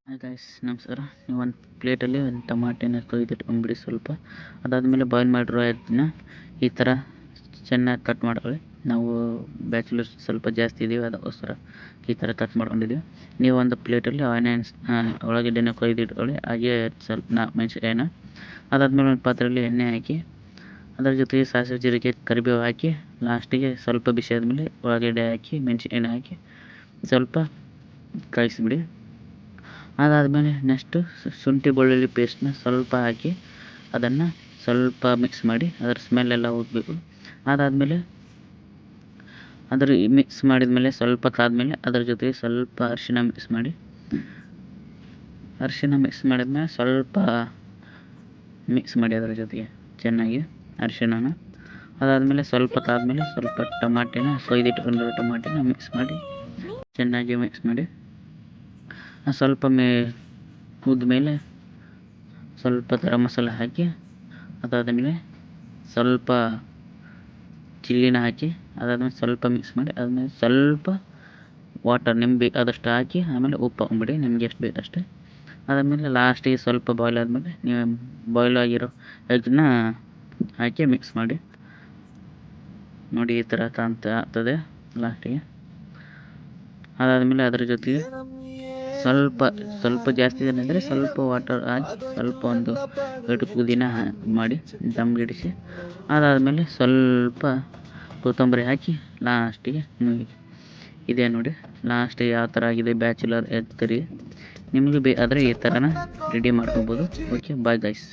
Hi guys ನಮಸ್ಕಾರ. ನೀವು ಒಂದು ಪ್ಲೇಟಲ್ಲಿ ಒಂದು ಟಮಾಟೆನ ತೊಳೆದಿಟ್ಕೊಂಡ್ಬಿಡಿ. ಸ್ವಲ್ಪ ಅದಾದಮೇಲೆ ಬಾಯ್ಲ್ ಮಾಡಿರೋ ಇದನ್ನ ಈ ಥರ ಚೆನ್ನಾಗಿ ಕಟ್ ಮಾಡ್ಕೊಳ್ಳಿ. ನಾವು ಬ್ಯಾಚುಲರ್ಸ್ ಸ್ವಲ್ಪ ಜಾಸ್ತಿ ಇದ್ದೀವಿ, ಅದಕ್ಕೋಸ್ಕರ ಈ ಥರ ಕಟ್ ಮಾಡ್ಕೊಂಡಿದ್ದೀವಿ. ನೀವು ಒಂದು ಪ್ಲೇಟಲ್ಲಿ ಆನಿಯನ್ಸ್ ಉಳ್ಳಾಗಡ್ಡೆನ ಕೊಯ್ದಿಟ್ಕೊಳ್ಳಿ. ಹಾಗೆ ಸ್ವಲ್ಪ ಮೆಣಸಿನ್ಕಾಯಿನ ಅದಾದಮೇಲೆ ಒಂದು ಪಾತ್ರೆಯಲ್ಲಿ ಎಣ್ಣೆ ಹಾಕಿ ಅದರ ಜೊತೆಗೆ ಸಾಸಿವೆ ಜೀರಿಗೆ ಕರಿಬೇವು ಹಾಕಿ ಲಾಸ್ಟಿಗೆ ಸ್ವಲ್ಪ ಬಿಸಿ ಆದಮೇಲೆ ಉಳ್ಳಾಗಡ್ಡೆ ಹಾಕಿ ಮೆಣಸಿನ್ಕಾಯಿನ ಹಾಕಿ ಸ್ವಲ್ಪ ಕಾಯಿಸಿಬಿಡಿ. ಅದಾದಮೇಲೆ ನೆಕ್ಸ್ಟು ಶುಂಠಿ ಬೆಳ್ಳುಳ್ಳಿ ಪೇಸ್ಟ್ನ ಸ್ವಲ್ಪ ಹಾಕಿ ಅದನ್ನು ಸ್ವಲ್ಪ ಮಿಕ್ಸ್ ಮಾಡಿ ಅದರ ಸ್ಮೆಲ್ಲೆಲ್ಲ ಹೋಗಬೇಕು. ಅದಾದಮೇಲೆ ಮಿಕ್ಸ್ ಮಾಡಿದ್ಮೇಲೆ ಸ್ವಲ್ಪ ಕಾದ್ಮೇಲೆ ಅದರ ಜೊತೆಗೆ ಸ್ವಲ್ಪ ಅರಿಶಿನ ಮಿಕ್ಸ್ ಮಾಡಿದ್ಮೇಲೆ ಸ್ವಲ್ಪ ಮಿಕ್ಸ್ ಮಾಡಿ ಅದರ ಜೊತೆಗೆ ಚೆನ್ನಾಗಿ ಅರಿಶಿಣನ. ಅದಾದಮೇಲೆ ಸ್ವಲ್ಪ ಕಾದ್ಮೇಲೆ ಸ್ವಲ್ಪ ಕೊಯ್ದಿಟ್ಕೊಂಡಿರೋ ಟಮಾಟೆನ ಮಿಕ್ಸ್ ಮಾಡಿ ಚೆನ್ನಾಗಿ ಮಿಕ್ಸ್ ಮಾಡಿ ಸ್ವಲ್ಪ ಮೇಲೆ ಸ್ವಲ್ಪ ಗರಂ ಮಸಾಲೆ ಹಾಕಿ ಅದಾದಮೇಲೆ ಸ್ವಲ್ಪ ಚಿಲ್ಲಿನ ಹಾಕಿ ಅದಾದಮೇಲೆ ಸ್ವಲ್ಪ ಮಿಕ್ಸ್ ಮಾಡಿ ಅದಾದಮೇಲೆ ಸ್ವಲ್ಪ ವಾಟರ್ ನಿಮ್ಗೆ ಬೇಕಾದಷ್ಟು ಹಾಕಿ ಆಮೇಲೆ ಉಪ್ಪು ಹಾಕ್ಬಿಡಿ ನಿಮ್ಗೆ ಎಷ್ಟು ಬೇಕು ಅಷ್ಟೇ. ಅದಾದಮೇಲೆ ಲಾಸ್ಟಿಗೆ ಸ್ವಲ್ಪ ಬಾಯ್ಲ್ ಆದಮೇಲೆ ನೀವು ಬಾಯ್ಲ್ ಆಗಿರೋ ಎಗ್ನ ಹಾಕಿ ಮಿಕ್ಸ್ ಮಾಡಿ ನೋಡಿ, ಈ ಥರ ಆಗ್ತದೆ ಲಾಸ್ಟಿಗೆ. ಅದಾದಮೇಲೆ ಅದರ ಜೊತೆಗೆ ಸ್ವಲ್ಪ ಜಾಸ್ತಿ ಜನ ಇದ್ದರೆ ಸ್ವಲ್ಪ ವಾಟರ್ ಹಾಕಿ ಸ್ವಲ್ಪ ಒಂದು 2 ಪುದೀನ ಮಾಡಿ ದಮ್ಗಿಡಿಸಿ ಅದಾದಮೇಲೆ ಸ್ವಲ್ಪ ಕೊತ್ತಂಬರಿ ಹಾಕಿ ಲಾಸ್ಟಿಗೆ ಇದೆ ನೋಡಿ. ಲಾಸ್ಟಿಗೆ ಯಾವ ಥರ ಆಗಿದೆ ಬ್ಯಾಚುಲರ್ ಎಗ್ ಕರಿ. ನಿಮಗೆ ಬೇಕಾದರೆ ಈ ಥರನ ರೆಡಿ ಮಾಡ್ಕೊಬೋದು. Okay, bye guys.